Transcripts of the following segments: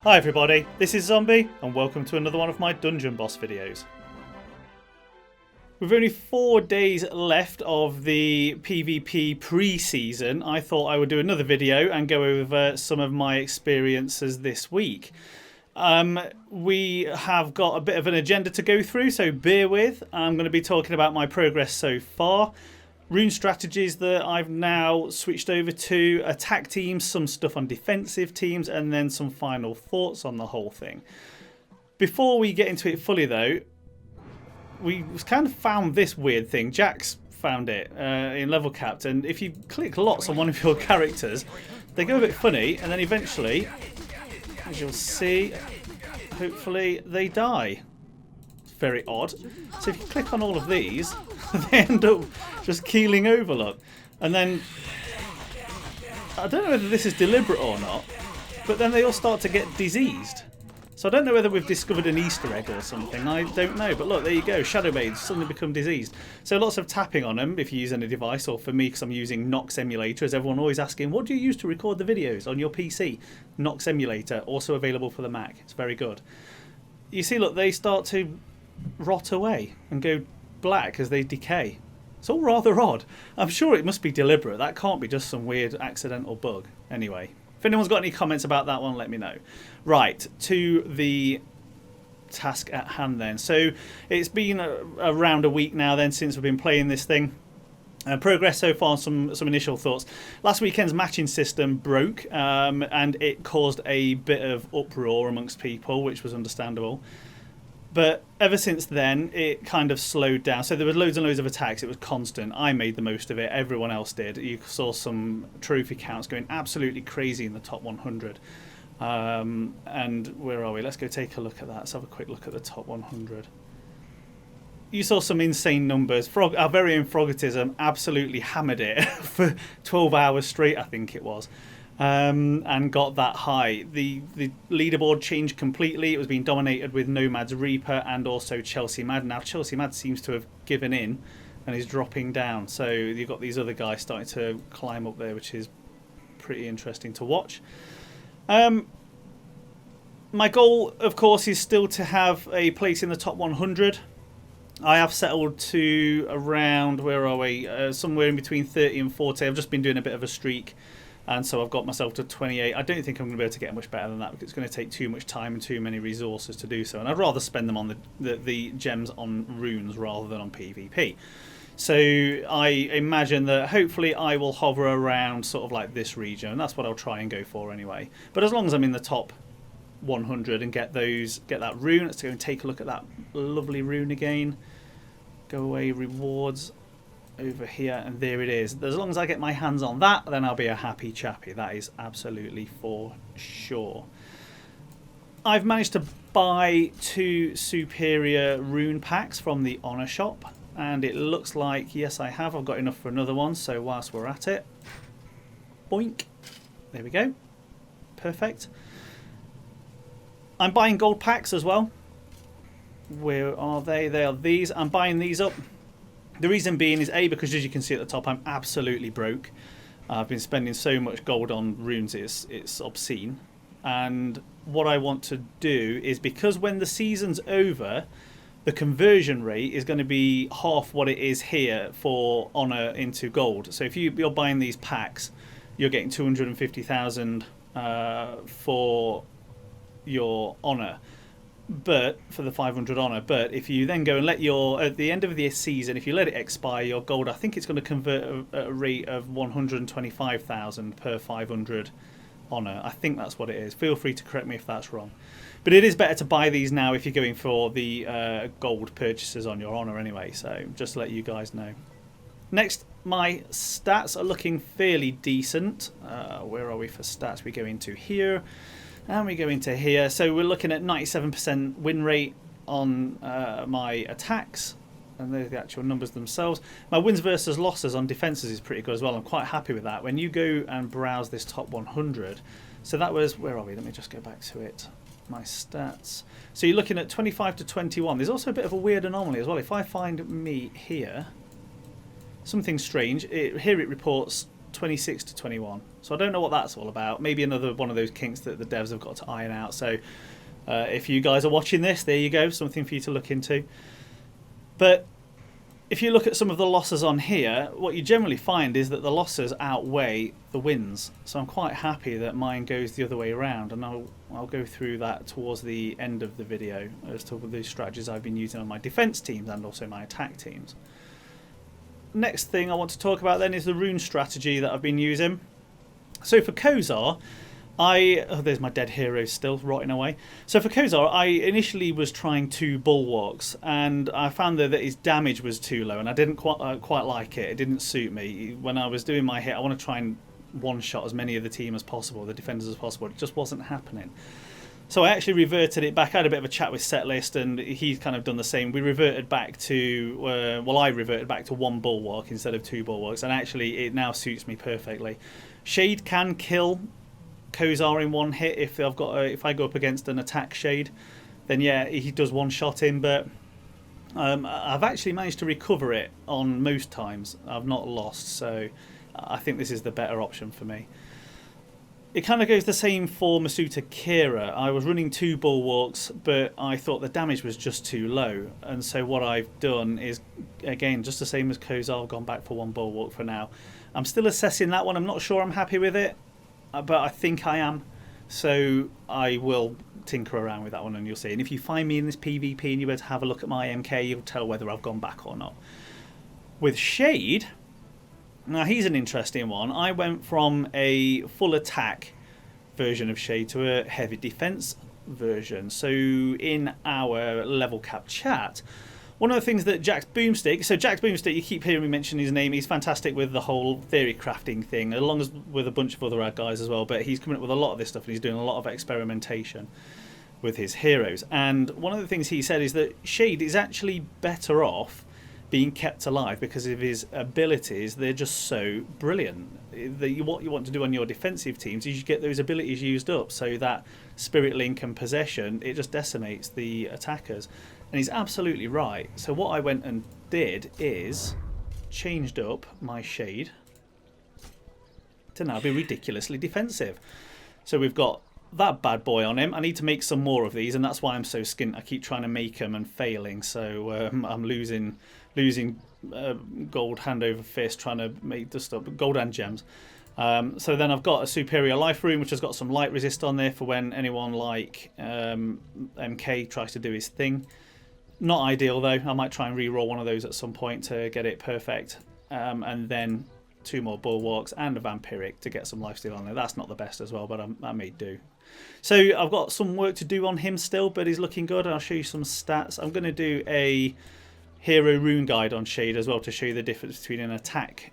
Hi everybody, this is Zombi and welcome to another one of my Dungeon Boss videos. With only 4 days left of the PvP pre-season, I thought I would do another video and go over some of my experiences this week. We have got a bit of an agenda to go through, so bear with. I'm going to be talking about my progress so far, rune strategies that I've now switched over to, attack teams, some stuff on defensive teams, and then some final thoughts on the whole thing. Before we get into it fully though, we kind of found this weird thing. Jax found it in level capped, and if you click lots on one of your characters, they go a bit funny, and then eventually, as you'll see, hopefully they die. It's very odd. So if you click on all of these, they end up just keeling over, look. And then, I don't know whether this is deliberate or not, but then they all start to get diseased. So I don't know whether we've discovered an Easter egg or something, I don't know. But look, there you go, Shadow Maids suddenly become diseased. So lots of tapping on them if you use any device, or for me, because I'm using Nox Emulator, as everyone always asking, what do you use to record the videos on your PC? Nox Emulator, also available for the Mac, it's very good. You see, look, they start to rot away and go black as they decay. It's all rather odd. I'm sure it must be deliberate, that can't be just some weird accidental bug. Anyway. If anyone's got any comments about that one, let me know. Right, to the task at hand then. So it's been around a week now then since we've been playing this thing. Progress so far, some initial thoughts. Last weekend's matching system broke and it caused a bit of uproar amongst people, which was understandable. But ever since then, it kind of slowed down. So there were loads and loads of attacks. It was constant. I made the most of it. Everyone else did. You saw some trophy counts going absolutely crazy in the top 100. And where are we? Let's go take a look at that. Let's have a quick look at the top 100. You saw some insane numbers. Our very own Frogatism absolutely hammered it for 12 hours straight, I think it was. And got that high. The leaderboard changed completely. It was being dominated with Nomad's Reaper and also Chelsea Mad. Now Chelsea Mad seems to have given in and is dropping down. So you've got these other guys starting to climb up there, which is pretty interesting to watch. My goal, of course, is still to have a place in the top 100. I have settled to around, where are we? Somewhere in between 30 and 40. I've just been doing a bit of a streak. And so I've got myself to 28. I don't think I'm going to be able to get much better than that because it's going to take too much time and too many resources to do so. And I'd rather spend them on the gems on runes rather than on PvP. So I imagine that hopefully I will hover around sort of like this region. And that's what I'll try and go for anyway. But as long as I'm in the top 100 and get that rune, let's go and take a look at that lovely rune again. Go away, rewards. Over here, and there it is. As long as I get my hands on that, then I'll be a happy chappy. That is absolutely for sure. I've managed to buy 2 superior rune packs from the Honor Shop, and it looks like, yes, I have. I've got enough for another one, so whilst we're at it, boink. There we go. Perfect. I'm buying gold packs as well. Where are they? They are these. I'm buying these up. The reason being is because as you can see at the top, I'm absolutely broke. I've been spending so much gold on runes, it's obscene. And what I want to do is, because when the season's over, the conversion rate is going to be half what it is here for Honor into gold. So if you're buying these packs, you're getting 250,000 for your Honor. But for the 500 Honor, but if you then go and let at the end of the season, if you let it expire, your gold, I think it's going to convert at a rate of 125,000 per 500 Honor. I think that's what it is. Feel free to correct me if that's wrong. But it is better to buy these now if you're going for the gold purchases on your Honor anyway. So just to let you guys know. Next, my stats are looking fairly decent. Where are we for stats? We go into here. And we go into here. So we're looking at 97% win rate on my attacks. And they're the actual numbers themselves. My wins versus losses on defences is pretty good as well. I'm quite happy with that. When you go and browse this top 100. So that was, where are we? Let me just go back to it. My stats. So you're looking at 25 to 21. There's also a bit of a weird anomaly as well. If I find me here, something strange. Here it reports 26 to 21. So I don't know what that's all about. Maybe another one of those kinks that the devs have got to iron out. So if you guys are watching this, there you go, something for you to look into. But if you look at some of the losses on here, what you generally find is that the losses outweigh the wins. So I'm quite happy that mine goes the other way around, and I'll go through that towards the end of the video as to the strategies I've been using on my defense teams and also my attack teams. Next thing I want to talk about then is the rune strategy that I've been using. So for Kozar, there's my dead hero still rotting away. So for Kozar, I initially was trying 2 bulwarks, and I found that his damage was too low, and I didn't quite like it. It didn't suit me. When I was doing my hit, I want to try and one-shot as many of the team as possible, the defenders as possible. It just wasn't happening. So I actually reverted it back. I had a bit of a chat with Setlist, and he's kind of done the same. We reverted back to, I reverted back to 1 bulwark instead of 2 bulwarks, and actually it now suits me perfectly. Shade can kill Kozar in 1 hit if I go up against an attack Shade, then yeah, he does one-shot him, but I've actually managed to recover it on most times. I've not lost, so I think this is the better option for me. It kind of goes the same for Masuta Kira. I was running 2 bulwarks, but I thought the damage was just too low. And so what I've done is, again, just the same as Kozar, I've gone back for 1 bulwark for now. I'm still assessing that one. I'm not sure I'm happy with it, but I think I am. So I will tinker around with that one and you'll see. And if you find me in this PvP and you were to have a look at my MK, you'll tell whether I've gone back or not. With Shade, now he's an interesting one. I went from a full attack version of Shade to a heavy defense version. So in our level cap chat, one of the things that Jack's Boomstick, so Jack's Boomstick, you keep hearing me mention his name, he's fantastic with the whole theory crafting thing, along with a bunch of other guys as well, but he's coming up with a lot of this stuff and he's doing a lot of experimentation with his heroes. And one of the things he said is that Shade is actually better off being kept alive because of his abilities. They're just so brilliant. What you want to do on your defensive teams is you get those abilities used up, so that Spirit Link and Possession, it just decimates the attackers. And he's absolutely right. So what I went and did is changed up my Shade to now be ridiculously defensive. So we've got that bad boy on him. I need to make some more of these, and that's why I'm so skint. I keep trying to make them and failing, so I'm losing gold hand over fist trying to make the stuff, gold and gems. So then I've got a superior life rune which has got some light resist on there for when anyone like MK tries to do his thing. Not ideal though. I might try and re-roll one of those at some point to get it perfect, and then 2 more bulwarks and a vampiric to get some lifesteal on there. That's not the best as well, but I may do. So I've got some work to do on him still, but he's looking good. I'll show you some stats. I'm going to do a hero rune guide on Shade as well to show you the difference between an attack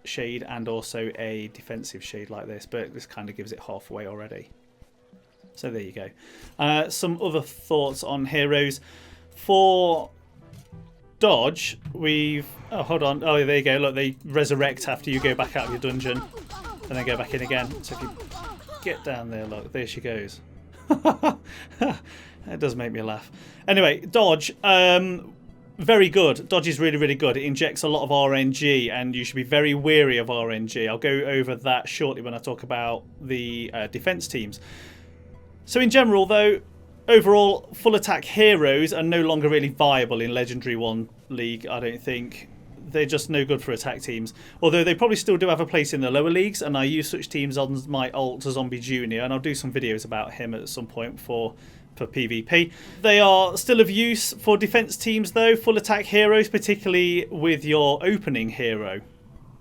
Shade and also a defensive Shade like this, but this kind of gives it halfway already. So there you go. Some other thoughts on heroes. For dodge, we've... Oh, hold on. Oh, there you go. Look, they resurrect after you go back out of your dungeon and then go back in again. So if you get down there, look, there she goes. That does make me laugh. Anyway, dodge. Very good. Dodge is really, really good. It injects a lot of RNG, and you should be very wary of RNG. I'll go over that shortly when I talk about the defense teams. So in general, though, overall, full attack heroes are no longer really viable in Legendary 1 League, I don't think. They're just no good for attack teams. Although they probably still do have a place in the lower leagues, and I use such teams on my alt Zombie Junior, and I'll do some videos about him at some point for PvP. They are still of use for defense teams though, full attack heroes, particularly with your opening hero.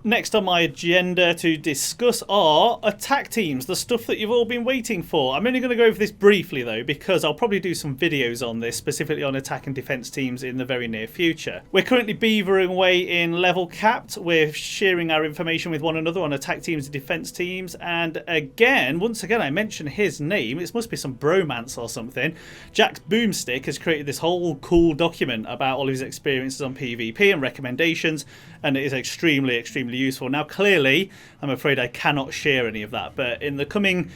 Next on my agenda to discuss are attack teams, the stuff that you've all been waiting for. I'm only going to go over this briefly though, because I'll probably do some videos on this, specifically on attack and defense teams in the very near future. We're currently beavering away in level capped. We're sharing our information with one another on attack teams and defense teams. And again, once again, I mention his name. It must be some bromance or something. Jack's Boomstick has created this whole cool document about all his experiences on PvP and recommendations, and it is extremely, extremely useful. Now clearly I'm afraid I cannot share any of that, but in the coming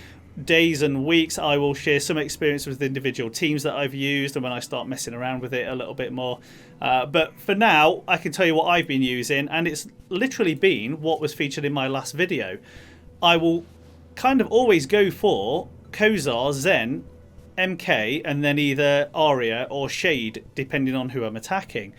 days and weeks, I will share some experience with individual teams that I've used and when I start messing around with it a little bit more. But for now, I can tell you what I've been using, and it's literally been what was featured in my last video. I will kind of always go for Kozar, Zen, MK, and then either Aria or Shade, depending on who I'm attacking.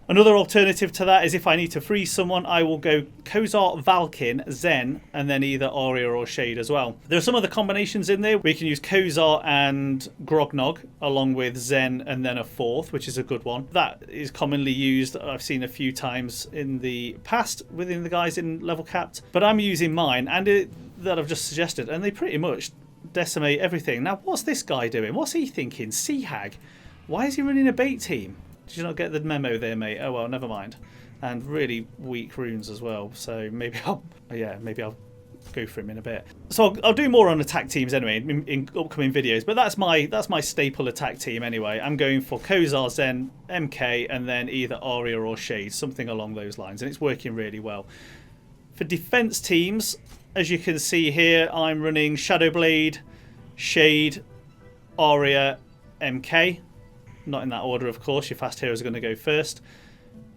Another alternative to that is if I need to freeze someone, I will go Kozar, Valkin, Zen, and then either Aria or Shade as well. There are some other combinations in there. We can use Kozar and Grognog along with Zen and then a fourth, which is a good one. That is commonly used. I've seen a few times in the past within the guys in level capped. But I'm using mine and that I've just suggested, and they pretty much decimate everything. Now, what's this guy doing? What's he thinking? Sea Hag. Why is he running a bait team? Did you not get the memo there, mate? Oh well, never mind. And really weak runes as well. So maybe I'll go for him in a bit. So I'll do more on attack teams anyway in upcoming videos. But that's my staple attack team anyway. I'm going for Kozar, Zen, MK, and then either Aria or Shade, something along those lines, and it's working really well. For defense teams, as you can see here, I'm running Shadowblade, Shade, Aria, MK. Not in that order, of course. Your fast heroes are going to go first.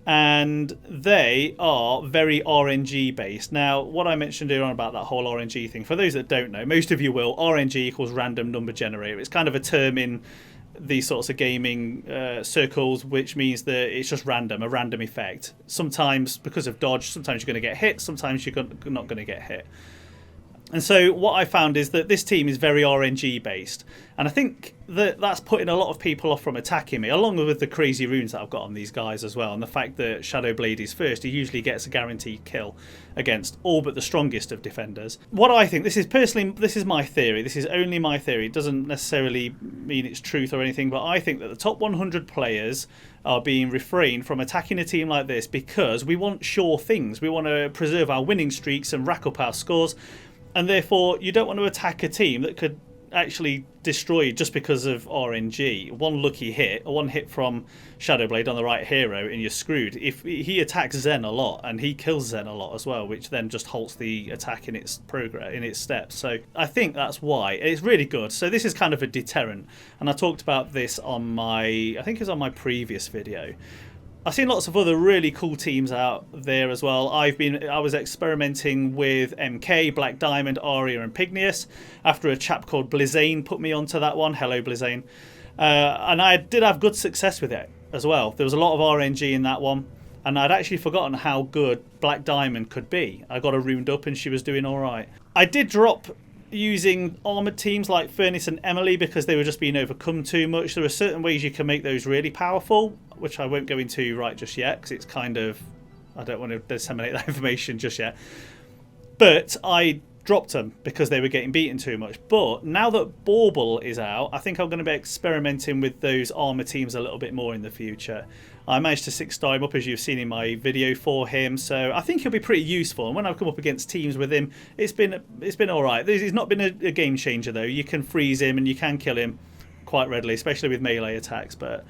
And they are very RNG based. Now, what I mentioned earlier on about that whole RNG thing, for those that don't know, most of you will, RNG equals random number generator. It's kind of a term in these sorts of gaming circles, which means that it's just random, a random effect. Sometimes because of dodge, sometimes you're going to get hit, sometimes you're not going to get hit. And so what I found is that this team is very RNG based, and I think that that's putting a lot of people off from attacking me, along with the crazy runes that I've got on these guys as well, and the fact that Shadowblade is first. He usually gets a guaranteed kill against all but the strongest of defenders. What I think, this is my theory, this is only my theory, it doesn't necessarily mean it's truth or anything, but I think that the top 100 players are being refrained from attacking a team like this because we want sure things. We want to preserve our winning streaks and rack up our scores. And therefore, you don't want to attack a team that could actually destroy you just because of RNG. One lucky hit, or one hit from Shadowblade on the right hero, and you're screwed. If he attacks Zen a lot, and he kills Zen a lot as well, which then just halts the attack in its progress, in its steps. So I think that's why. It's really good. So this is kind of a deterrent. And I talked about this on I think it was on my previous video. I've seen lots of other really cool teams out there as well. I was experimenting with MK, Black Diamond, Aria and Pigneus after a chap called Blizzane put me onto that one. Hello Blizzane. And I did have good success with it as well. There was a lot of RNG in that one, and I'd actually forgotten how good Black Diamond could be. I got her runed up and she was doing alright. I did drop using armoured teams like Furnace and Emily because they were just being overcome too much. There are certain ways you can make those really powerful, which I won't go into right just yet because it's kind of, I don't want to disseminate that information just yet. But I dropped them because they were getting beaten too much. But now that Bauble is out, I think I'm going to be experimenting with those armor teams a little bit more in the future. I managed to 6-star him up, as you've seen in my video for him, so I think he'll be pretty useful. And when I've come up against teams with him, it's been all right. He's not been a game changer though. You can freeze him and you can kill him quite readily, especially with melee attacks. But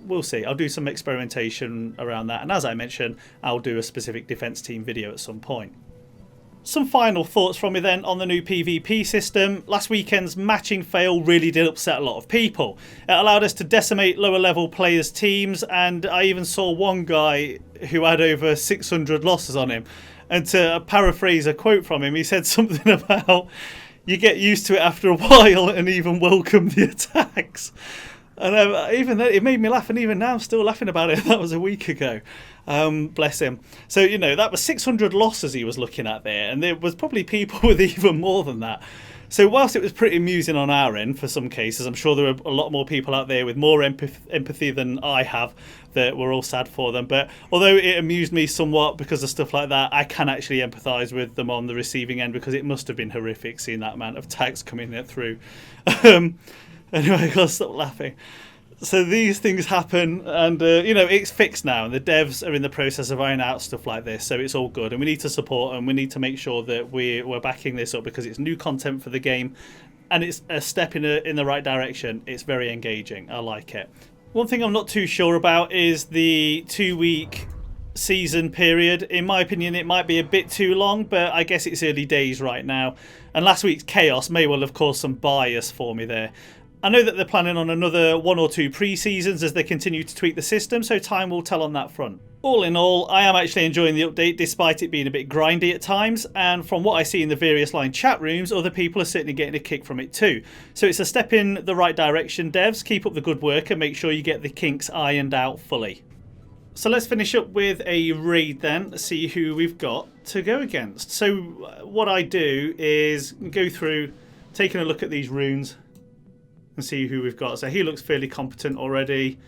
we'll see. I'll do some experimentation around that, and as I mentioned, I'll do a specific defense team video at some point. Some final thoughts from me then on the new PvP system. Last weekend's matching fail really did upset a lot of people. It allowed us to decimate lower level players' teams, and I even saw one guy who had over 600 losses on him. And to paraphrase a quote from him, he said something about you get used to it after a while and even welcome the attacks. And even then, it made me laugh, and even now I'm still laughing about it. That was a week ago. Bless him. So, you know, that was 600 losses he was looking at there, and there was probably people with even more than that. So whilst it was pretty amusing on our end for some cases, I'm sure there were a lot more people out there with more empathy than I have that were all sad for them. But although it amused me somewhat because of stuff like that, I can actually empathise with them on the receiving end, because it must have been horrific seeing that amount of tags coming through. Anyway, I gotta stop laughing. So these things happen, and you know, it's fixed now, and the devs are in the process of ironing out stuff like this, so it's all good, and we need to support, and we need to make sure that we're backing this up, because it's new content for the game, and it's a step in the right direction. It's very engaging. I like it. One thing I'm not too sure about is the 2-week season period. In my opinion, it might be a bit too long, but I guess it's early days right now. And last week's chaos may well have caused some bias for me there. I know that they're planning on another 1 or 2 pre-seasons as they continue to tweak the system, so time will tell on that front. All in all, I am actually enjoying the update despite it being a bit grindy at times, and from what I see in the various line chat rooms, other people are certainly getting a kick from it too. So it's a step in the right direction, devs. Keep up the good work and make sure you get the kinks ironed out fully. So let's finish up with a raid then, see who we've got to go against. So what I do is go through, taking a look at these runes and see who we've got. So he looks fairly competent already.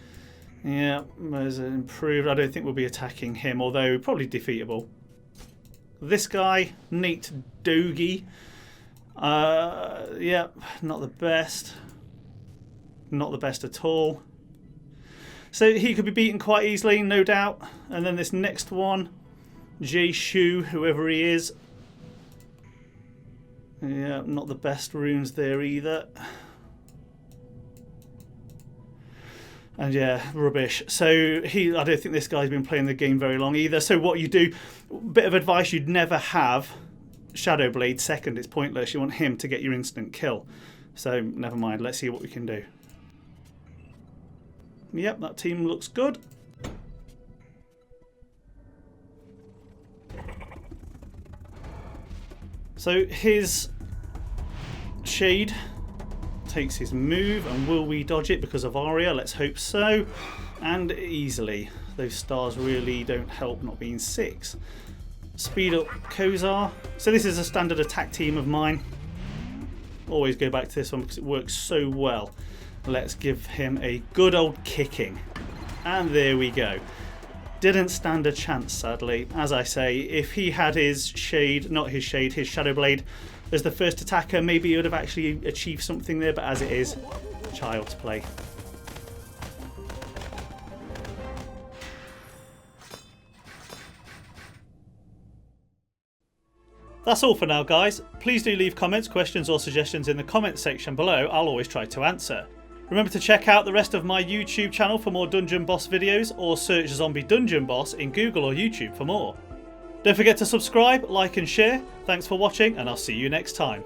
Yeah, there's an improved. I don't think we'll be attacking him, although probably defeatable. This guy, Nate Dogie. Yeah, not the best. Not the best at all. So he could be beaten quite easily, no doubt. And then this next one, Jay Shu, whoever he is. Yeah, not the best runes there either. And yeah, rubbish. So I don't think this guy's been playing the game very long either. So what you do, bit of advice, you'd never have Shadowblade second. It's pointless. You want him to get your instant kill. So never mind. Let's see what we can do. Yep, that team looks good. So his Shade takes his move, and will we dodge it because of Aria? Let's hope so. And easily. Those stars really don't help not being 6. Speed up Kozar. So this is a standard attack team of mine. Always go back to this one because it works so well. Let's give him a good old kicking. And there we go. Didn't stand a chance, sadly. As I say, if he had his Shade, not his Shade, his Shadowblade as the first attacker, maybe he would have actually achieved something there, but as it is, child's play. That's all for now, guys. Please do leave comments, questions or suggestions in the comments section below. I'll always try to answer. Remember to check out the rest of my YouTube channel for more Dungeon Boss videos, or search Zombie Dungeon Boss in Google or YouTube for more. Don't forget to subscribe, like and share. Thanks for watching, and I'll see you next time.